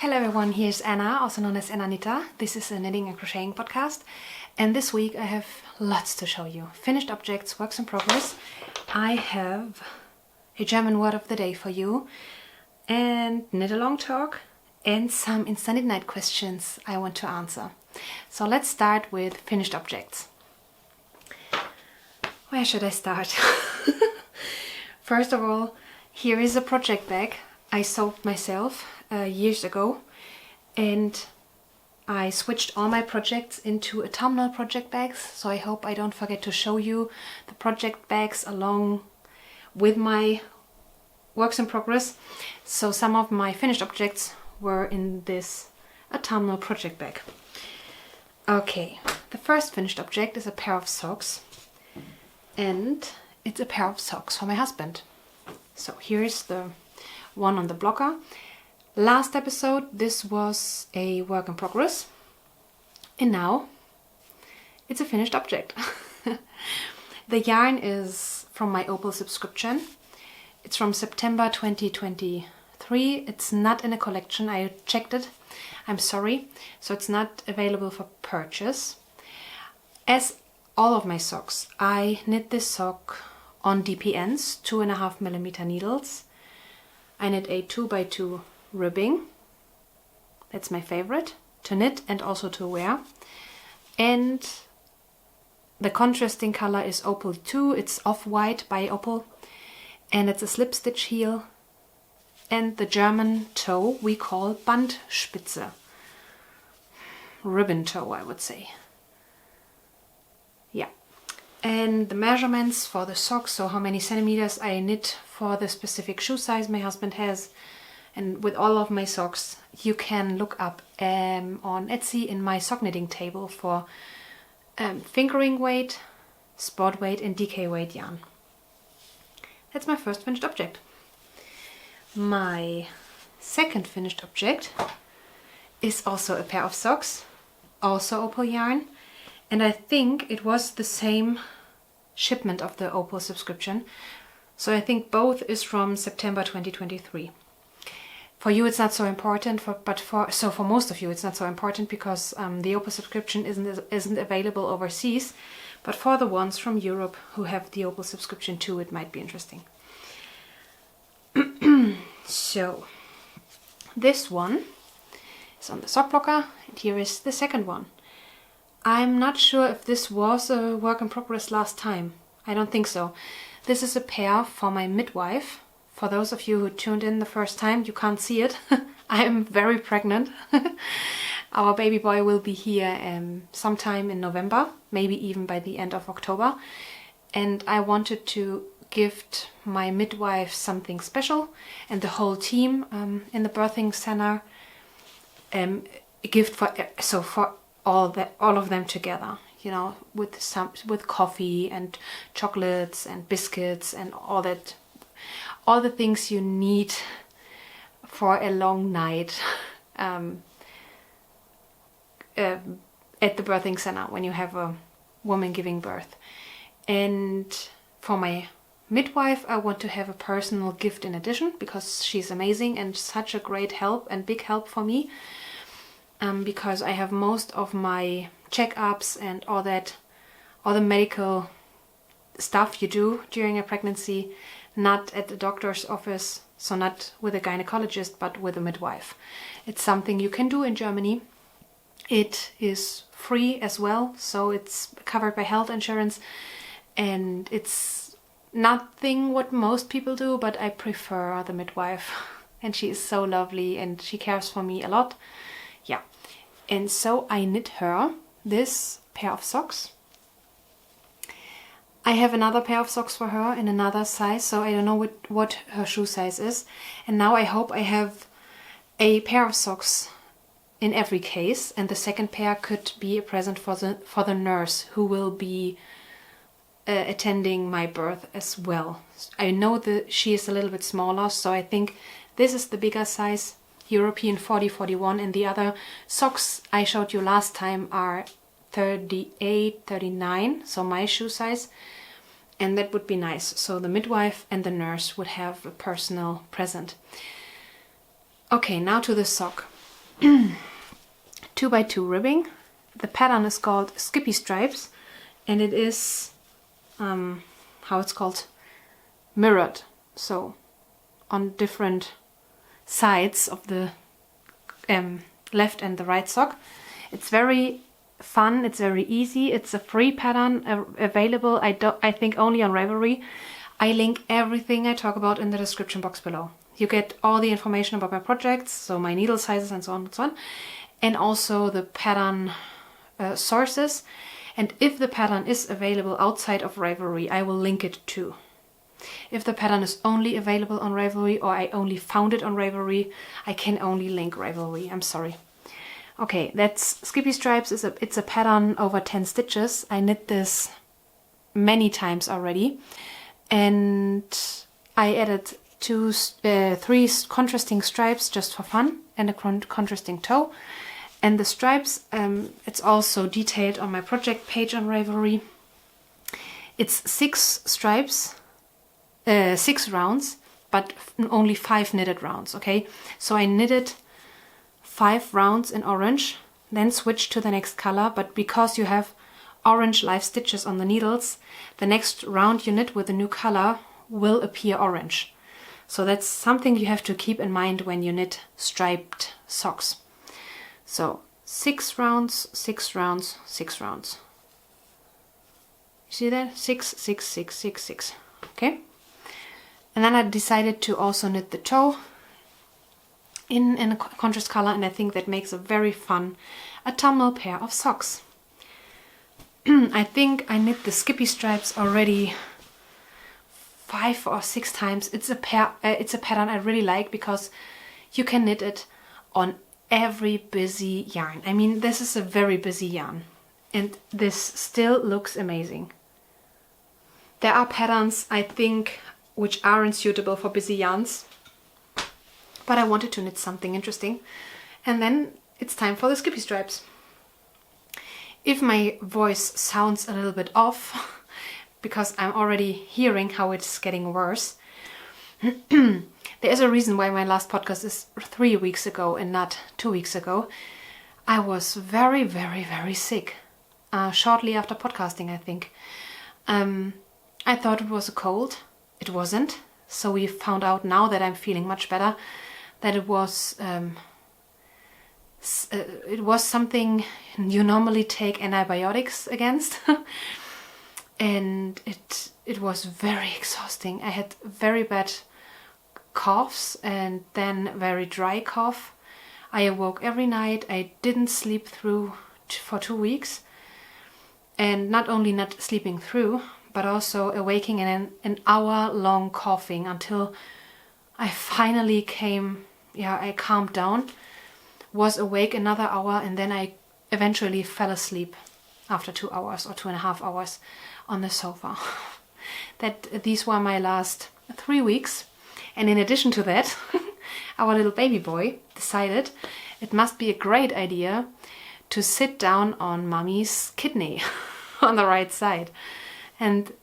Hello everyone, here's Anna, also known as Anna. This is a knitting and crocheting podcast, and this week I have lots to show you. Finished objects, works in progress. I have a German word of the day for you, and knit along talk, and some InstaKnitNight questions I want to answer. So let's start with finished objects. Where should I start? First of all, here is a project bag I sewed myself years ago, and I switched all my projects into autumnal project bags, so I hope I don't forget to show you the project bags along with my works in progress. So some of my finished objects were in this autumnal project bag. Okay, the first finished object is a pair of socks, and it's a pair of socks for my husband. So here's the one on the blocker. Last episode this was a work in progress, and now it's a finished object. The yarn is from my Opal subscription. It's from September 2023. It's not in a collection, I checked it, I'm sorry, so it's not available for purchase. As all of my socks, I knit this sock on DPNs, 2.5mm needles. I knit a 2x2 ribbing. That's my favorite to knit and also to wear. And the contrasting color is Opal 2. It's Off-White by Opal, and it's a slip stitch heel. And the German toe we call Bandspitze. Ribbon toe, I would say. Yeah. And the measurements for the socks, so how many centimeters I knit for the specific shoe size my husband has, and with all of my socks you can look up on Etsy in my sock knitting table for fingering weight, sport weight and DK weight yarn. That's my first finished object. My second finished object is also a pair of socks, also Opal yarn. And I think it was the same shipment of the Opal subscription. So I think both is from September 2023. For you it's not so important, but for most of you it's not so important because the Opal subscription isn't available overseas. But for the ones from Europe who have the Opal subscription too, it might be interesting. So this one is on the sock blocker, and here is the second one. I'm not sure if this was a work in progress last time. I don't think so. This is a pair for my midwife. For those of you who tuned in the first time, you can't see it. I am very pregnant. Our baby boy will be here sometime in November, maybe even by the end of October. And I wanted to gift my midwife something special, and the whole team in the birthing center a gift for all of them together, you know, with coffee and chocolates and biscuits and all the things you need for a long night at the birthing center when you have a woman giving birth. And for my midwife I want to have a personal gift in addition, because she's amazing and such a great help and big help for me. Because I have most of my checkups and all the medical stuff you do during a pregnancy, not at the doctor's office, so not with a gynecologist, but with a midwife. It's something you can do in Germany. It is free as well, so it's covered by health insurance, and it's nothing what most people do, but I prefer the midwife, and she is so lovely and she cares for me a lot. Yeah, and so I knit her this pair of socks. I have another pair of socks for her in another size, so I don't know what her shoe size is. And now I hope I have a pair of socks in every case, and the second pair could be a present for the nurse who will be attending my birth as well. I know that she is a little bit smaller, so I think this is the bigger size, European 40-41, and the other socks I showed you last time are 38-39, so my shoe size, and that would be nice. So the midwife and the nurse would have a personal present. Okay, now to the sock. 2x2 ribbing. The pattern is called Skippy Stripes, and it is how it's called, mirrored, so on different sides of the left and the right sock. It's very fun, it's very easy, it's a free pattern available, I think only on Ravelry. I link everything I talk about in the description box below. You get all the information about my projects, so my needle sizes and so on and so on, and also the pattern sources. And if the pattern is available outside of Ravelry, I will link it too. If the pattern is only available on Ravelry, or I only found it on Ravelry, I can only link Ravelry. I'm sorry. Okay, that's Skippy Stripes. It's a pattern over 10 stitches. I knit this many times already, and I added 3 contrasting stripes just for fun, and a contrasting toe. And the stripes, it's also detailed on my project page on Ravelry. It's 6 stripes, 6 rounds, but only 5 knitted rounds, okay? So I knitted 5 rounds in orange, then switched to the next color, but because you have orange live stitches on the needles, the next round you knit with a new color will appear orange. So that's something you have to keep in mind when you knit striped socks. So 6 rounds, 6 rounds, 6 rounds. You see that? 6, 6, 6, 6, 6. Okay. And then I decided to also knit the toe in a contrast color, and I think that makes a very fun autumnal pair of socks. I think I knit the Skippy Stripes already 5 or 6 times. It's a pattern I really like because you can knit it on every busy yarn. I mean, this is a very busy yarn, and this still looks amazing. There are patterns, I think, which aren't suitable for busy yarns, but I wanted to knit something interesting. And then it's time for the Skippy Stripes. If my voice sounds a little bit off, because I'm already hearing how it's getting worse, there is a reason why my last podcast is 3 weeks ago and not 2 weeks ago. I was very, very, very sick. Shortly after podcasting, I think. I thought it was a cold. It wasn't. So we found out now that I'm feeling much better that it was something you normally take antibiotics against. And it was very exhausting. I had very bad coughs and then very dry cough. I awoke every night. I didn't sleep through for 2 weeks, and not only not sleeping through, but also awaking in an hour-long coughing until I finally I calmed down, was awake another hour, and then I eventually fell asleep after 2 hours or 2.5 hours on the sofa. These were my last 3 weeks. And in addition to that, our little baby boy decided it must be a great idea to sit down on mommy's kidney on the right side. And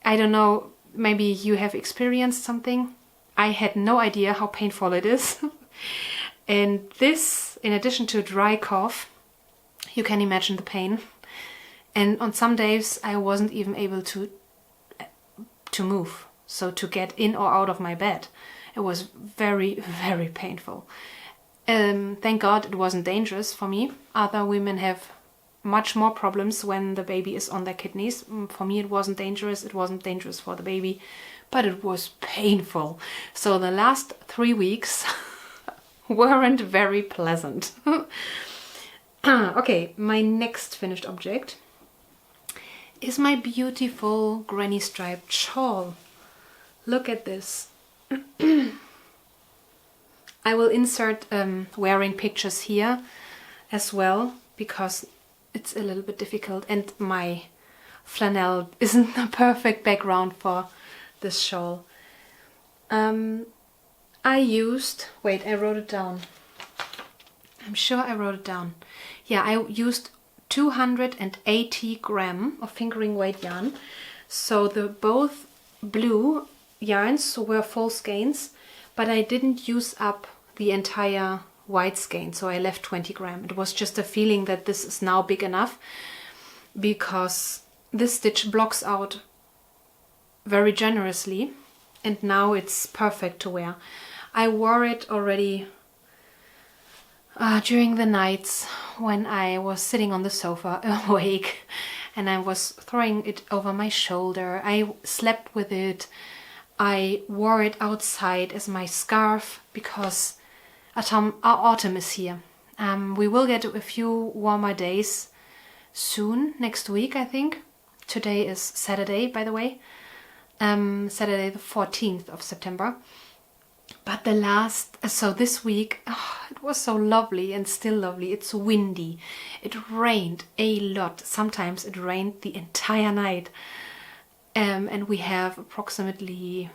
I don't know, maybe you have experienced something. I had no idea how painful it is. And this, in addition to dry cough, you can imagine the pain. And on some days I wasn't even able to move. So to get in or out of my bed. It was very, very painful. Thank God it wasn't dangerous for me. Other women have much more problems when the baby is on their kidneys. For me it wasn't dangerous. It wasn't dangerous for the baby, but it was painful. So the last 3 weeks weren't very pleasant. Okay, my next finished object is my beautiful granny striped shawl. Look at this. I will insert wearing pictures here as well, because it's a little bit difficult, and my flannel isn't the perfect background for this shawl. I used, wait, I wrote it down. I'm sure I wrote it down. Yeah, I used 280 gram of fingering weight yarn. So the both blue yarns were full skeins, but I didn't use up the entire white skein, so I left 20 gram. It was just a feeling that this is now big enough, because this stitch blocks out very generously, and now it's perfect to wear. I wore it already during the nights when I was sitting on the sofa awake, and I was throwing it over my shoulder. I slept with it. I wore it outside as my scarf, because autumn is here. We will get a few warmer days soon, next week I think. Today is Saturday, by the way. Saturday the 14th of September. But so this week, it was so lovely and still lovely. It's windy. It rained a lot. Sometimes it rained the entire night. And we have approximately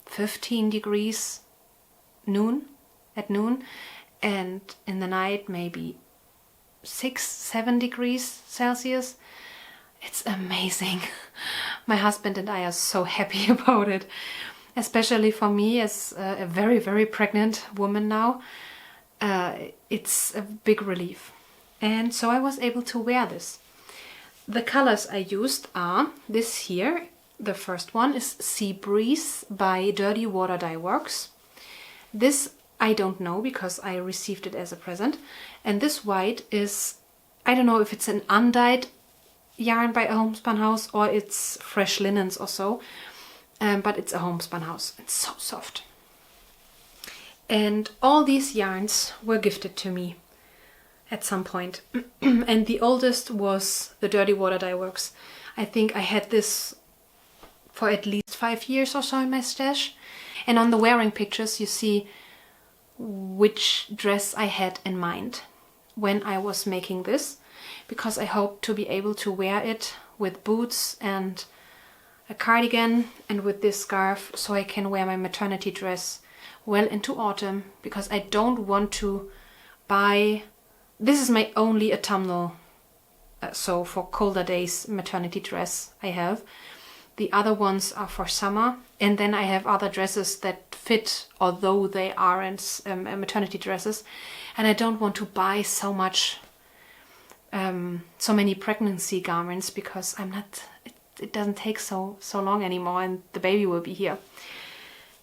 15 degrees at noon. And in the night, maybe 6-7 degrees Celsius. It's amazing. My husband and I are so happy about it. Especially for me as a very, very pregnant woman now. It's a big relief. And so I was able to wear this. The colors I used are this here. The first one is Sea Breeze by Dirty Water Dye Works. This I don't know, because I received it as a present. And this white is, I don't know if it's an undyed yarn by a homespun house or it's fresh linens or so. But it's a homespun house. It's so soft. And all these yarns were gifted to me at some point. And the oldest was the Dirty Water Dye Works. I think I had this for at least 5 years or so in my stash. And on the wearing pictures you see which dress I had in mind when I was making this, because I hope to be able to wear it with boots and a cardigan and with this scarf, so I can wear my maternity dress well into autumn, because I don't want to buy... This is my only autumnal, so for colder days, maternity dress I have. The other ones are for summer, and then I have other dresses that fit, although they aren't maternity dresses, and I don't want to buy so much, so many pregnancy garments, because I'm not... It doesn't take so long anymore, and the baby will be here.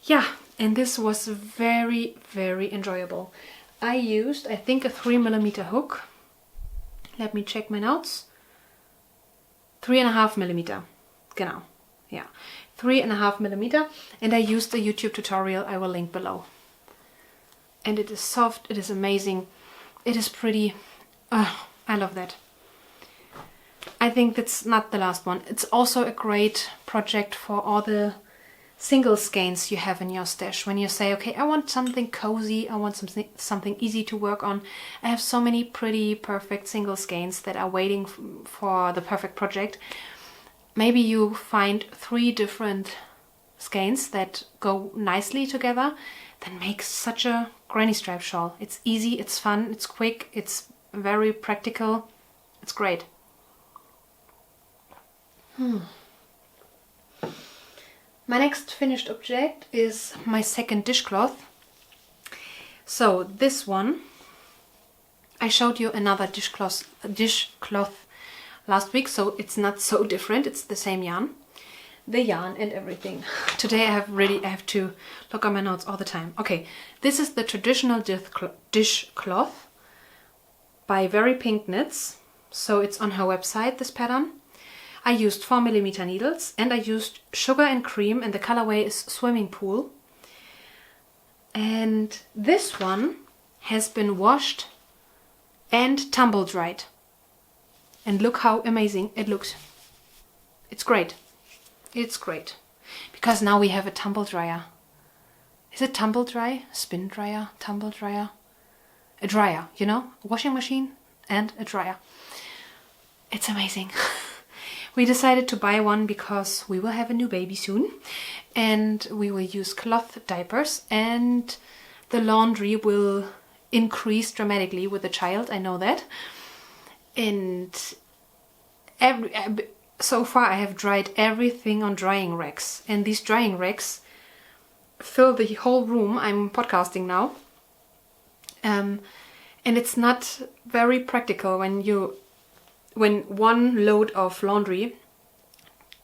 Yeah, and this was very, very enjoyable. I used, I think, a 3mm hook. Let me check my notes. 3.5mm. Genau. Yeah, 3.5mm. And I used a YouTube tutorial I will link below. And it is soft, it is amazing, it is pretty. I love that. I think that's not the last one. It's also a great project for all the single skeins you have in your stash. When you say, okay, I want something cozy, I want something easy to work on. I have so many pretty perfect single skeins that are waiting for the perfect project. Maybe you find 3 different skeins that go nicely together, then make such a granny striped shawl. It's easy, it's fun, it's quick, it's very practical. It's great. My next finished object is my second dishcloth. So this one, I showed you another dishcloth last week, so it's not so different. It's the same yarn, the yarn and everything. Today I have to look at my notes all the time. Okay, this is the traditional dishcloth by Very Pink Knits. So it's on her website, this pattern. I used 4mm needles, and I used sugar and cream, and the colorway is Swimming Pool. And this one has been washed and tumble dried. And look how amazing it looks. It's great. It's great. Because now we have a tumble dryer. Is it tumble dry? Spin dryer? Tumble dryer? A dryer, you know? A washing machine and a dryer. It's amazing. We decided to buy one because we will have a new baby soon, and we will use cloth diapers, and the laundry will increase dramatically with the child, I know that. And so far I have dried everything on drying racks, and these drying racks fill the whole room. I'm podcasting now. And it's not very practical when one load of laundry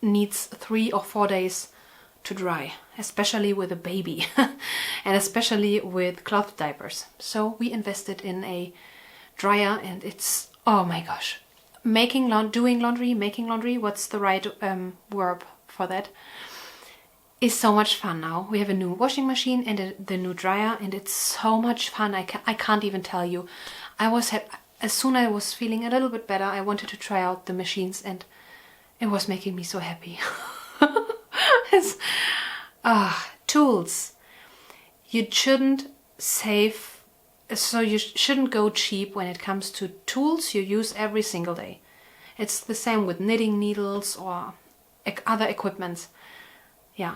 needs 3 or 4 days to dry, especially with a baby and especially with cloth diapers. So we invested in a dryer, and it's, oh my gosh, making laundry, what's the right verb for that, is so much fun now. We have a new washing machine and the new dryer, and it's so much fun. I can't even tell you. As soon as I was feeling a little bit better, I wanted to try out the machines, and it was making me so happy. Tools. You shouldn't go cheap when it comes to tools you use every single day. It's the same with knitting needles or other equipments. Yeah,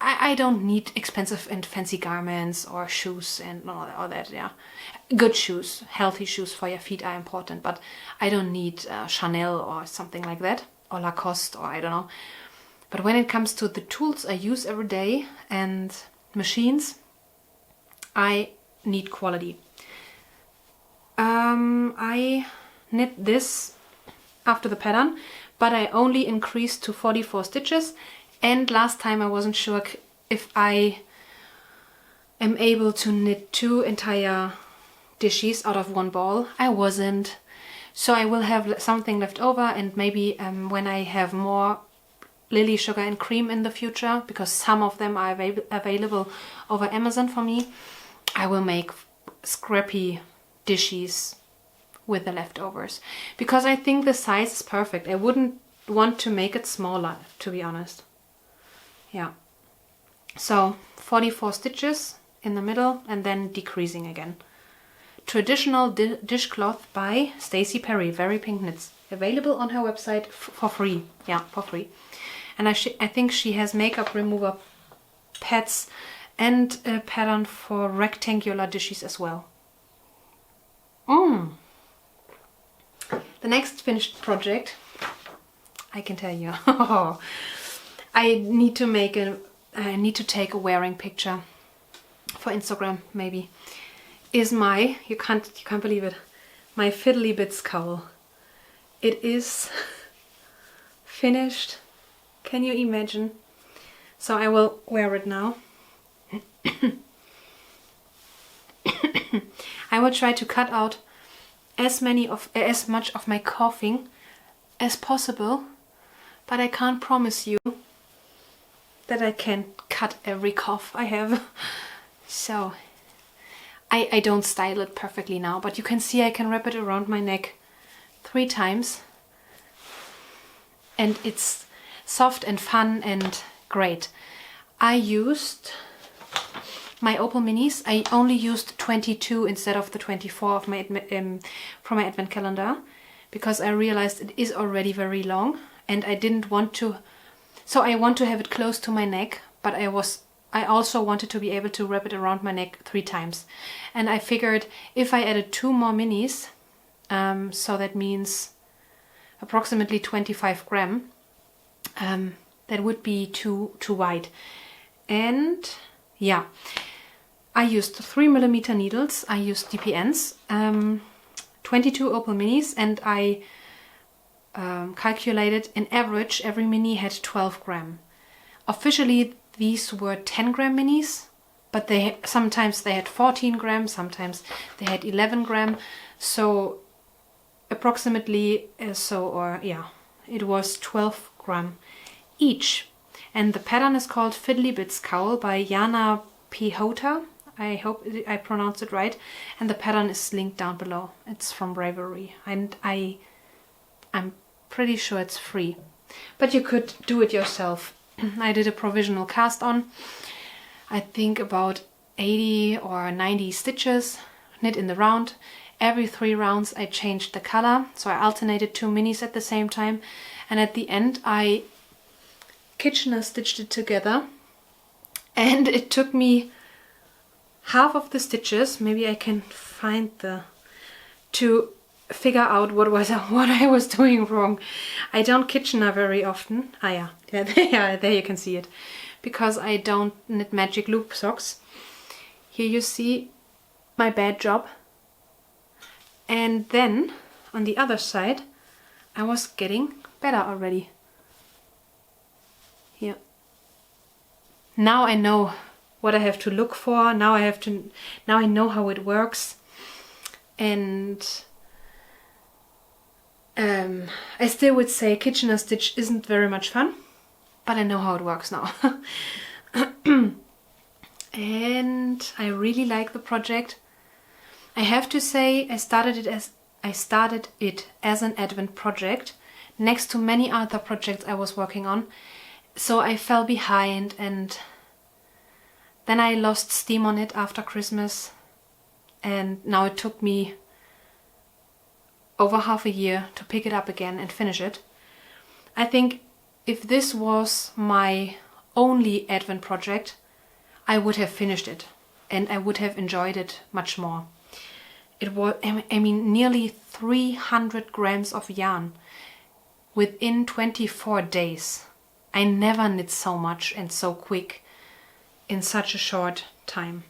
I don't need expensive and fancy garments or shoes and all that, yeah. Good shoes, healthy shoes for your feet are important, but I don't need Chanel or something like that, or Lacoste, or I don't know. But when it comes to the tools I use every day and machines, I need quality. I knit this after the pattern, but I only increased to 44 stitches. And last time I wasn't sure if I am able to knit 2 entire dishes out of one ball. I wasn't. So I will have something left over, and maybe when I have more lily sugar and cream in the future, because some of them are available over Amazon for me, I will make scrappy dishes with the leftovers. Because I think the size is perfect. I wouldn't want to make it smaller, to be honest. Yeah, so 44 stitches in the middle and then decreasing again. Traditional Dishcloth by Staci Perry, Very Pink Knits, available on her website for free. Yeah, for free. And I think she has makeup remover pads and a pattern for rectangular dishes as well. The next finished project, I can tell you. I need to take a wearing picture for Instagram, maybe. Is my, you can't believe it, my Fiddly Bits Cowl. It is finished. Can you imagine? So I will wear it now. I will try to cut out as much of my coughing as possible, but I can't promise you that I can cut every cough I have. So I don't style it perfectly now, but you can see I can wrap it around my neck 3 times, and it's soft and fun and great. I used my Opal Minis. I only used 22 instead of the 24 of my from my advent calendar, because I realized it is already very long, and I didn't want to. So I want to have it close to my neck, but I also wanted to be able to wrap it around my neck 3 times. And I figured if I added 2 more minis, so that means approximately 25 gram, that would be too wide. And yeah, I used 3mm needles, I used DPNs, 22 Opal Minis, and I calculated in average every mini had 12 gram. Officially these were 10 gram minis, but sometimes they had 14 gram, sometimes they had 11 gram. So approximately, it was 12 gram each. And the pattern is called Fiddly Bits Cowl by Jana Pihota. I hope I pronounced it right. And the pattern is linked down below. It's from Bravery, and I'm pretty sure it's free. But you could do it yourself. I did a provisional cast on, I think about 80 or 90 stitches, knit in the round. Every 3 rounds I changed the color, so I alternated 2 minis at the same time, and at the end I Kitchener stitched it together, and it took me half of the stitches, maybe I can find to figure out what I was doing wrong. I don't Kitchener very often. Yeah, there you can see it. Because I don't knit magic loop socks. Here you see my bad job. And then on the other side I was getting better already. Here. Now I know what I have to look for. Now I know how it works. And I still would say Kitchener stitch isn't very much fun, but I know how it works now. And I really like the project. I have to say I started it as an Advent project next to many other projects I was working on. So I fell behind, and then I lost steam on it after Christmas, and now it took me over half a year to pick it up again and finish it. I think if this was my only Advent project, I would have finished it and I would have enjoyed it much more. It was, I mean, nearly 300 grams of yarn within 24 days. I never knit so much and so quick in such a short time.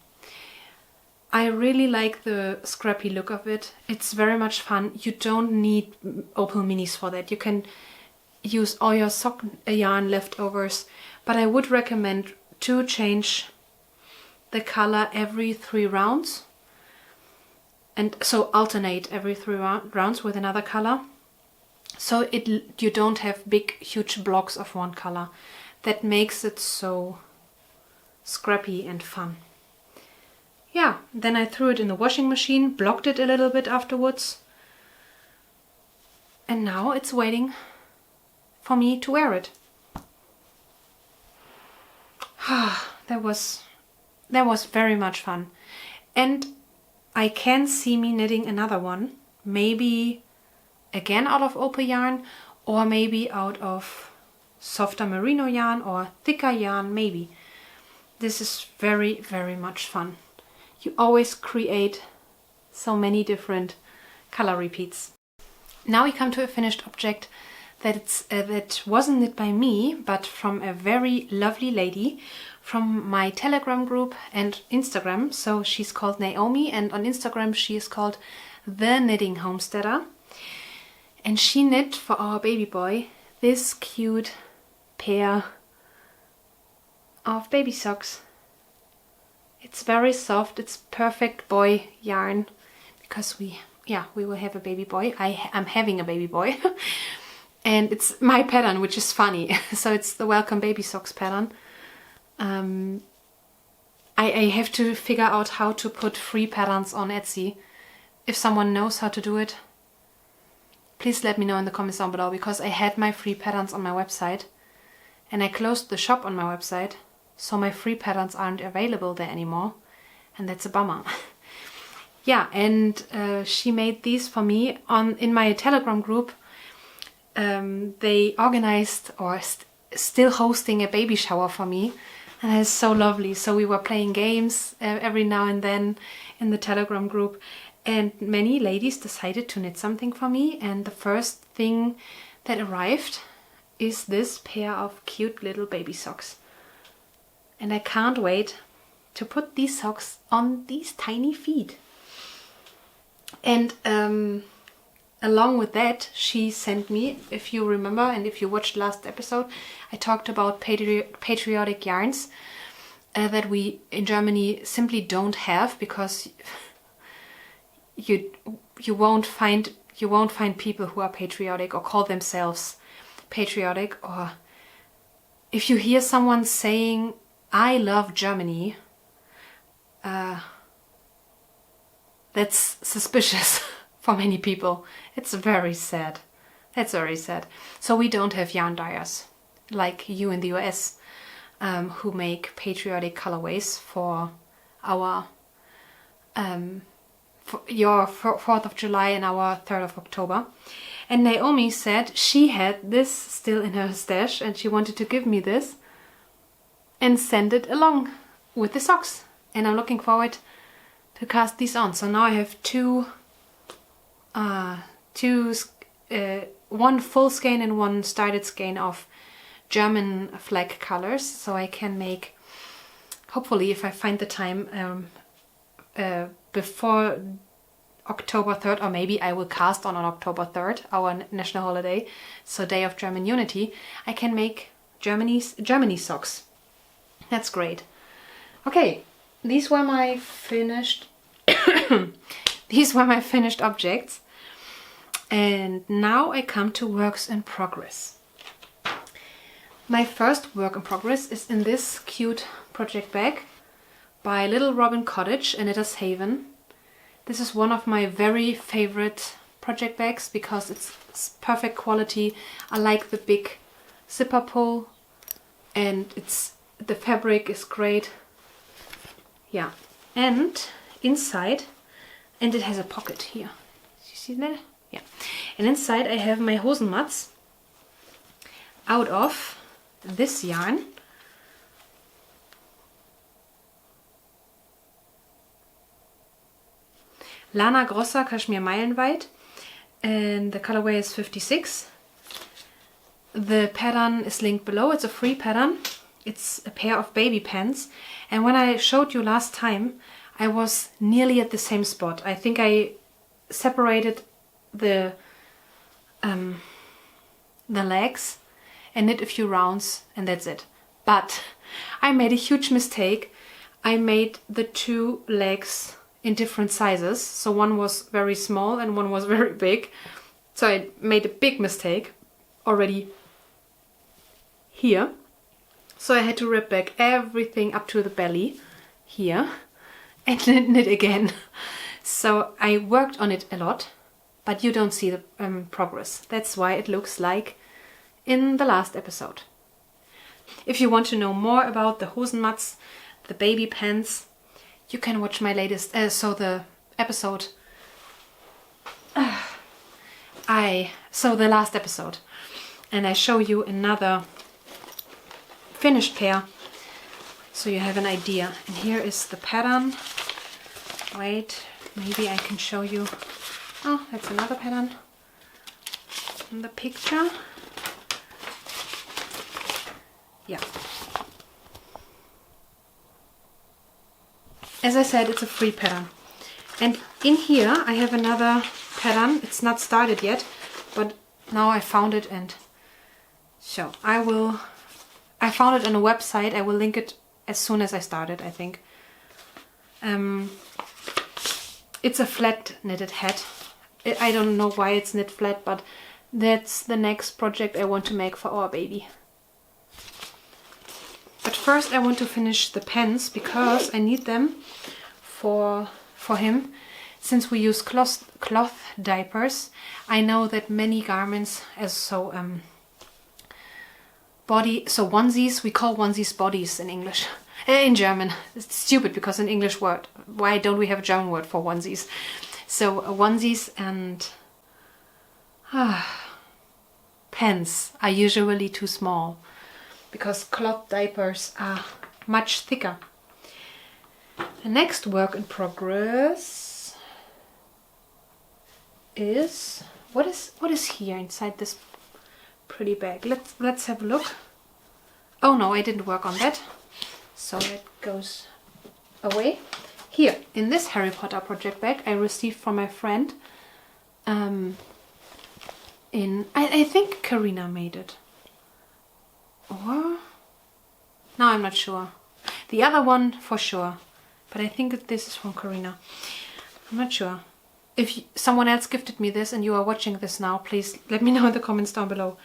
I really like the scrappy look of it. It's very much fun. You don't need Opal Minis for that. You can use all your sock yarn leftovers, but I would recommend to change the color every 3 rounds, and so alternate every 3 rounds with another color, so you don't have big huge blocks of one color. That makes it so scrappy and fun. Yeah, then I threw it in the washing machine, blocked it a little bit afterwards, and now it's waiting for me to wear it. That was very much fun. And I can see me knitting another one, maybe again out of Opal yarn, or maybe out of softer merino yarn or thicker yarn, maybe. This is very, very much fun. You always create so many different color repeats. Now we come to a finished object that wasn't knit by me, but from a very lovely lady from my Telegram group and Instagram. So she's called Naomi, and on Instagram she is called The Knitting Homesteader. And she knit for our baby boy this cute pair of baby socks. It's very soft, it's perfect boy yarn, because we will have a baby boy. I'm having a baby boy. And it's my pattern, which is funny. So it's the Welcome Baby Socks pattern. I have to figure out how to put free patterns on Etsy. If someone knows how to do it, please let me know in the comments down below, because I had my free patterns on my website and I closed the shop on my website, so my free patterns aren't available there anymore, and that's a bummer. Yeah, and she made these for me in my Telegram group. They organized or still hosting a baby shower for me, and it's so lovely. So we were playing games every now and then in the Telegram group, and many ladies decided to knit something for me, and the first thing that arrived is this pair of cute little baby socks. And I can't wait to put these socks on these tiny feet. And along with that, she sent me, if you remember and if you watched last episode, I talked about patriotic yarns that we in Germany simply don't have, because you won't find people who are patriotic or call themselves patriotic. Or if you hear someone saying I love Germany, that's suspicious for many people. It's very sad. That's very sad. So we don't have yarn dyers like you in the US, who make patriotic colorways for our for your 4th of July and our 3rd of October. And Naomi said she had this still in her stash and she wanted to give me this and send it along with the socks. And I'm looking forward to cast these on. So now I have one full skein and one started skein of German flag colors, so I can make, hopefully if I find the time, before October 3rd, or maybe I will cast on October 3rd, our national holiday, so Day of German Unity, I can make Germany socks. That's great. Okay, these were my finished objects, and now I come to works in progress. My first work in progress is in this cute project bag by Little Robin Cottage in Haven. This is one of my very favorite project bags because it's perfect quality. I like the big zipper pull, and the fabric is great. Yeah, and inside, and it has a pocket here. You see that? Yeah. And inside I have my Hosenmatz out of this yarn. Lana Grossa Cashmere Meilenweit, and the colorway is 56. The pattern is linked below. It's a free pattern. It's a pair of baby pants, and when I showed you last time, I was nearly at the same spot. I think I separated the legs and knit a few rounds, and that's it. But I made a huge mistake. I made the two legs in different sizes. So one was very small and one was very big. So I made a big mistake already here. So I had to rip back everything up to the belly here and knit again. So I worked on it a lot, but you don't see the progress. That's why it looks like in the last episode. If you want to know more about the Hosenmatz, the baby pants, you can watch my latest, the episode. The last episode, and I show you another finished pair, so you have an idea. And here is the pattern. Wait, maybe I can show you. Oh, that's another pattern in the picture. Yeah. As I said, it's a free pattern. And in here I have another pattern. It's not started yet, but now I found it, and so I found it on a website. I will link it as soon as I start it, I think. It's a flat knitted hat. I don't know why it's knit flat, but that's the next project I want to make for our baby. But first I want to finish the pants because I need them for him. Since we use cloth diapers, I know that many garments onesies, we call onesies bodies in English. In German. It's stupid because an English word. Why don't we have a German word for onesies? So onesies and pants are usually too small because cloth diapers are much thicker. The next work in progress is what is here inside this pretty bag. Let's have a look. Oh no, I didn't work on that, so it goes away. Here in this Harry Potter project bag I received from my friend. I think Karina made it, or no, I'm not sure. The other one for sure, but I think that this is from Karina. I'm not sure. If someone else gifted me this and you are watching this now, please let me know in the comments down below.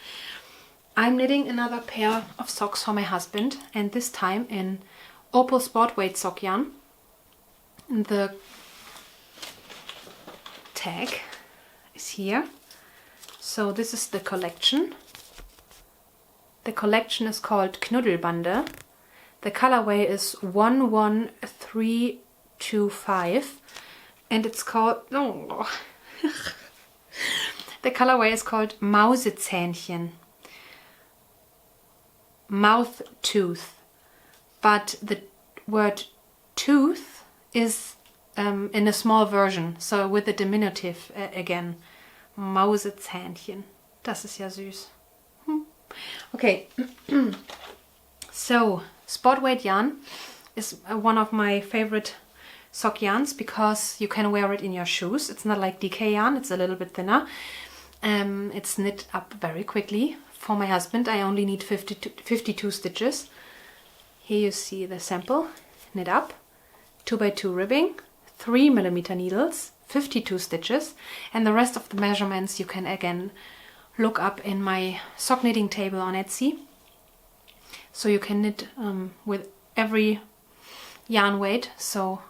I'm knitting another pair of socks for my husband, and this time in Opal sportweight sock yarn. The tag is here. So this is the collection. The collection is called Knuddelbande. The colorway is 11325, and it's called the colorway is called Mausezähnchen, mouth tooth, but the word tooth is in a small version, so with the diminutive again. Mausezähnchen. Das ist ja süß. Okay, so sportweight yarn is one of my favorite sock yarns because you can wear it in your shoes. It's not like DK yarn, it's a little bit thinner. It's knit up very quickly. For my husband I only need 52 stitches. Here you see the sample. Knit up, 2x2 ribbing, 3mm needles, 52 stitches, and the rest of the measurements you can again look up in my sock knitting table on Etsy. So you can knit with every yarn weight, so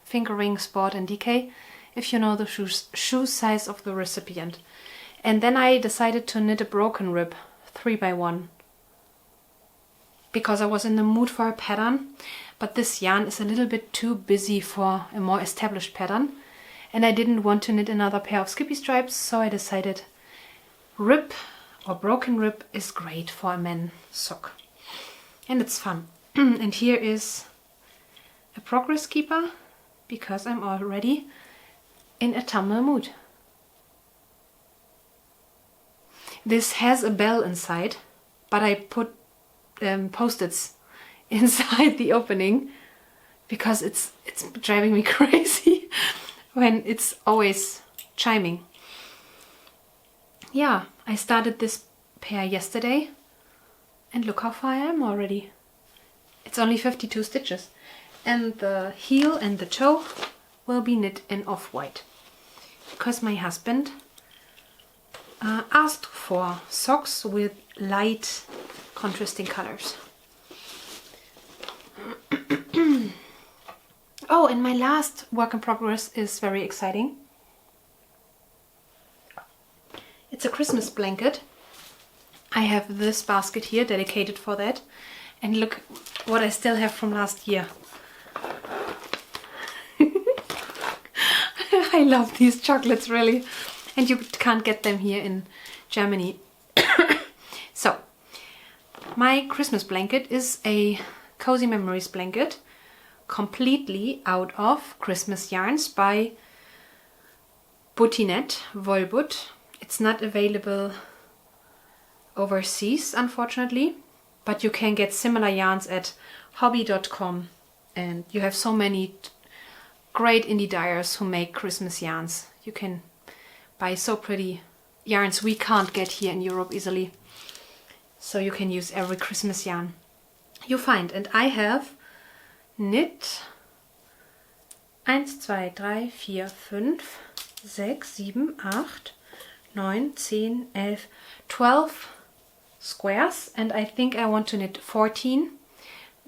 fingering, sport and DK, if you know the shoe size of the recipient. And then I decided to knit a broken rib 3x1 because I was in the mood for a pattern, but this yarn is a little bit too busy for a more established pattern, and I didn't want to knit another pair of Skippy stripes, so I decided rib or broken rib is great for a men's sock, and it's fun. And here is a progress keeper because I'm already in a tumble mood. This has a bell inside, but I put post-its inside the opening because it's driving me crazy when it's always chiming. Yeah, I started this pair yesterday and look how far I am already. It's only 52 stitches, and the heel and the toe will be knit in off-white because my husband asked for socks with light contrasting colors. Oh, and my last work in progress is very exciting. It's a Christmas blanket. I have this basket here dedicated for that, and look what I still have from last year. I love these chocolates, really. And you can't get them here in Germany. So, my Christmas blanket is a Cozy Memories blanket, completely out of Christmas yarns by Buttinet Wollbutt. It's not available overseas, unfortunately, but you can get similar yarns at hobby.com, and you have so many great indie dyers who make Christmas yarns. You can buy so pretty yarns we can't get here in Europe easily. So you can use every Christmas yarn you find. And I have knit 1, 2, 3, 4, 5, 6, 7, 8, 9, 10, 11, 12 squares, and I think I want to knit 14.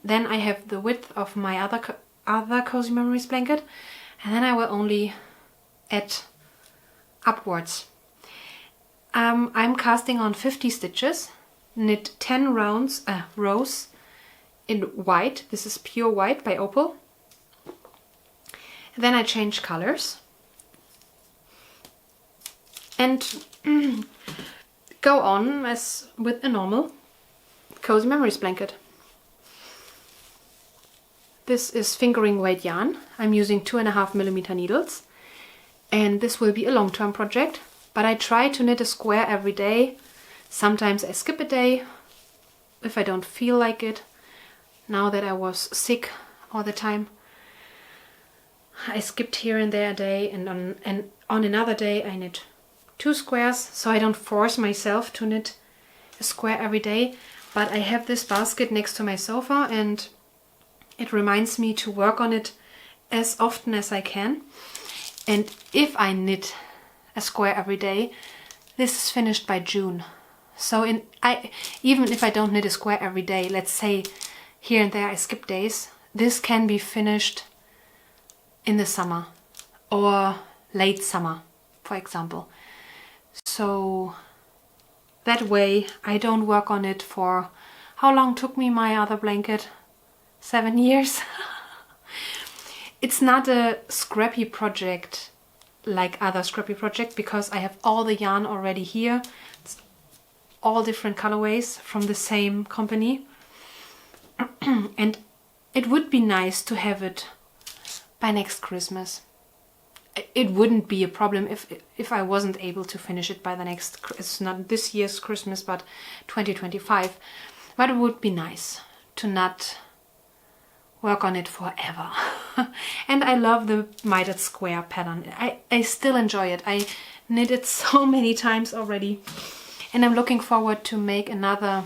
Then I have the width of my other Cozy Memories blanket, and then I will only add upwards. I'm casting on 50 stitches, knit 10 rows in white. This is pure white by Opal. Then I change colors and go on as with a normal Cozy Memories blanket. This is fingering weight yarn. I'm using 2.5mm needles, and this will be a long-term project, but I try to knit a square every day. Sometimes I skip a day if I don't feel like it. Now that I was sick all the time, I skipped here and there a day, and on another day I knit 2 squares, so I don't force myself to knit a square every day. But I have this basket next to my sofa, and it reminds me to work on it as often as I can. And if I knit a square every day, this is finished by June. So even if I don't knit a square every day, let's say here and there I skip days, this can be finished in the summer or late summer, for example. So that way I don't work on it for, how long took me my other blanket? 7 years. It's not a scrappy project like other scrappy projects because I have all the yarn already here. It's all different colorways from the same company. And it would be nice to have it by next Christmas. It wouldn't be a problem if I wasn't able to finish it by the next, it's not this year's Christmas, but 2025. But it would be nice to not work on it forever. And I love the mitered square pattern. I still enjoy it. I knit it so many times already. And I'm looking forward to make another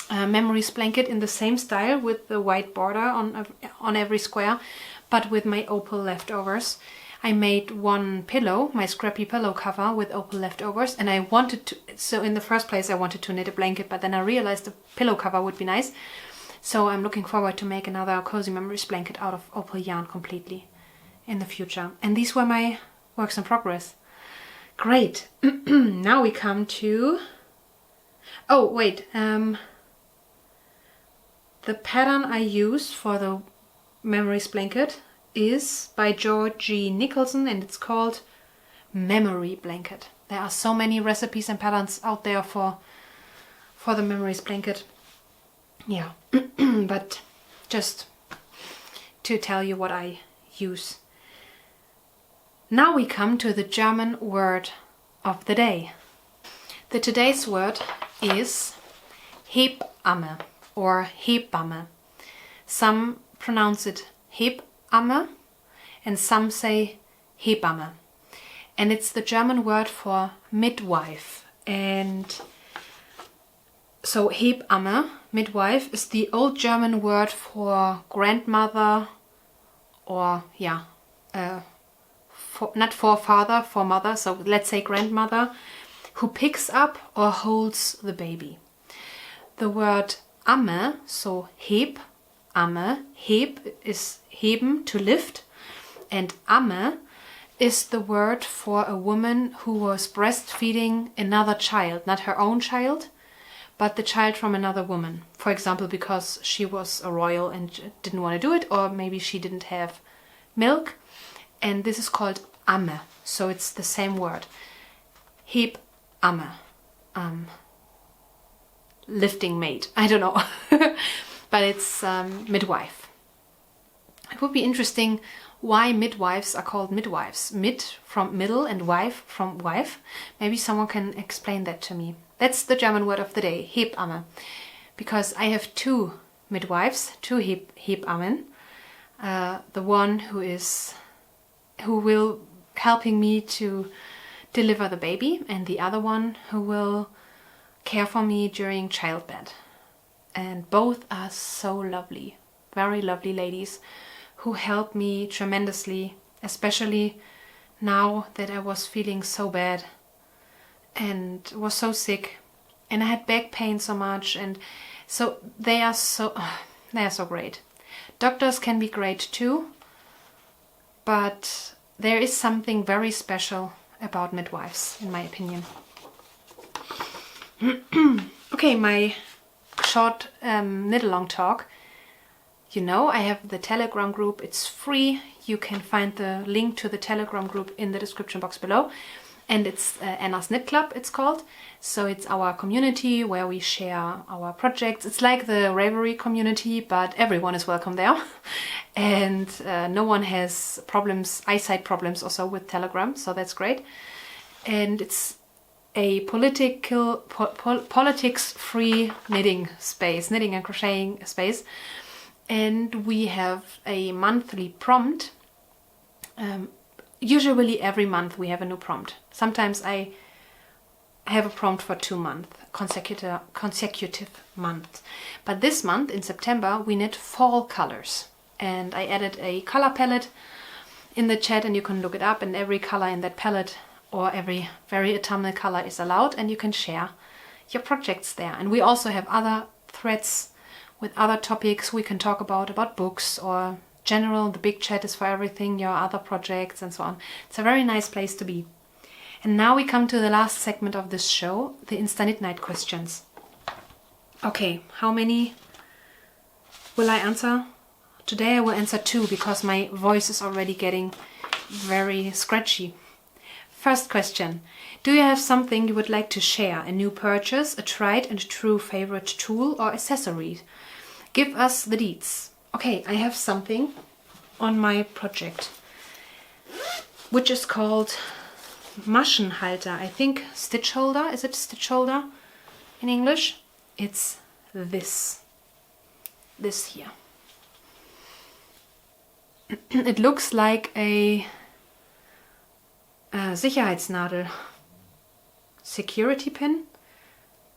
memories blanket in the same style with the white border on every square, but with my opal leftovers. I made one pillow, my scrappy pillow cover with opal leftovers, and I wanted to, so in the first place I wanted to knit a blanket, but then I realized the pillow cover would be nice. So I'm looking forward to make another cozy memories blanket out of opal yarn completely in the future. And these were my works in progress. Great. Now we come to, oh wait, the pattern I use for the memories blanket is by Georgie Nicholson, and it's called Memory Blanket. There are so many recipes and patterns out there for the memories blanket. Yeah, but just to tell you what I use. Now we come to the German word of the day. The today's word is Hebamme or Hebamme. Some pronounce it Hebamme and some say Hebamme. And it's the German word for midwife. And so Hebamme, midwife, is the old German word for grandmother, or yeah, not for father, for mother, so let's say grandmother, who picks up or holds the baby. The word Amme, so Hebamme, heb is heben, to lift, and Amme is the word for a woman who was breastfeeding another child, not her own child, but the child from another woman. For example, because she was a royal and didn't want to do it, or maybe she didn't have milk. And this is called Amme, so it's the same word. Hebamme, lifting maid, I don't know, but it's midwife. It would be interesting why midwives are called midwives. Mid from middle and wife from wife. Maybe someone can explain that to me. That's the German word of the day, Hebamme, because I have two midwives, two Hebammen. The one who will helping me to deliver the baby, and the other one who will care for me during childbed. And both are so lovely, very lovely ladies who helped me tremendously, especially now that I was feeling so bad and was so sick, and I had back pain so much, and so they are so great. Doctors can be great too, but there is something very special about midwives, in my opinion. Okay, my short knit-along talk. You know, I have the Telegram group. It's free. You can find the link to the Telegram group in the description box below. And it's Anna's Knit Club, it's called. So it's our community where we share our projects. It's like the Ravelry community, but everyone is welcome there. And no one has problems, eyesight problems or so with Telegram, so that's great. And it's a politics-free knitting space, knitting and crocheting space. And we have a monthly prompt. Usually every month we have a new prompt. Sometimes I have a prompt for 2 months, consecutive months. But this month, in September, we knit fall colors. And I added a color palette in the chat, and you can look it up, and every color in that palette or every very autumnal color is allowed, and you can share your projects there. And we also have other threads with other topics we can talk about books or general. The big chat is for everything, your other projects and so on. It's a very nice place to be. And now we come to the last segment of this show, the InstaKnitNight questions. Okay, how many will I answer? Today I will answer 2 because my voice is already getting very scratchy. First question. Do you have something you would like to share? A new purchase, a tried and true favorite tool or accessory? Give us the deets. Okay, I have something on my project, which is called Maschenhalter. I think stitch holder. Is it stitch holder in English? It's this here. it looks like a Sicherheitsnadel, security pin.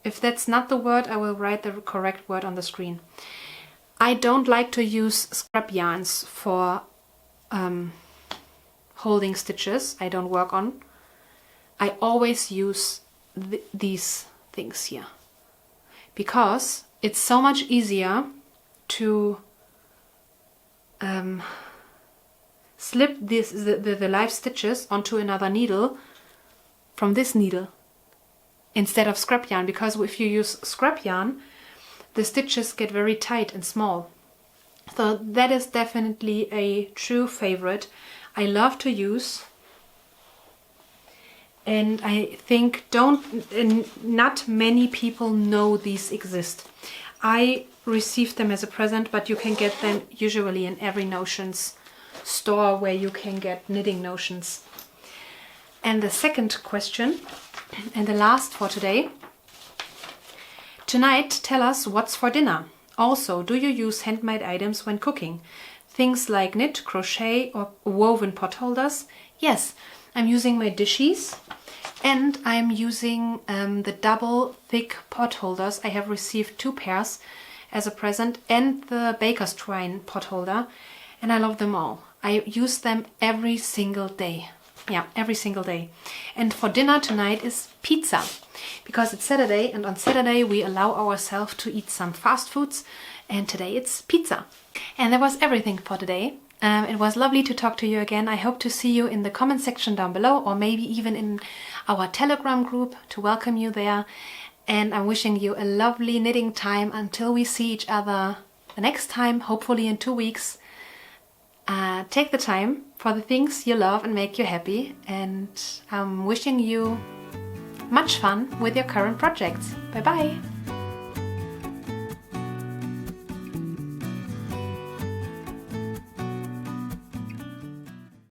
If that's not the word, I will write the correct word on the screen. I don't like to use scrap yarns for holding stitches I don't work on. I always use these things here because it's so much easier to slip the live stitches onto another needle from this needle instead of scrap yarn, because if you use scrap yarn, the stitches get very tight and small. So that is definitely a true favorite. I love to use, and I think not many people know these exist. I received them as a present, but you can get them usually in every Notions store where you can get knitting notions. And the second question, and the last for today. Tonight, tell us what's for dinner. Also, do you use handmade items when cooking? Things like knit, crochet or woven pot holders? Yes, I'm using my dishies and I'm using the double thick pot holders. I have received 2 pairs as a present and the Baker's Twine pot holder, and I love them all. I use them every single day. Yeah, every single day. And for dinner tonight is pizza, because it's Saturday, and on Saturday we allow ourselves to eat some fast foods, and today it's pizza. And that was everything for today. It was lovely to talk to you again. I hope to see you in the comment section down below, or maybe even in our Telegram group to welcome you there. And I'm wishing you a lovely knitting time until we see each other the next time, hopefully in 2 weeks. Take the time for the things you love and make you happy, and I'm wishing you much fun with your current projects. Bye bye!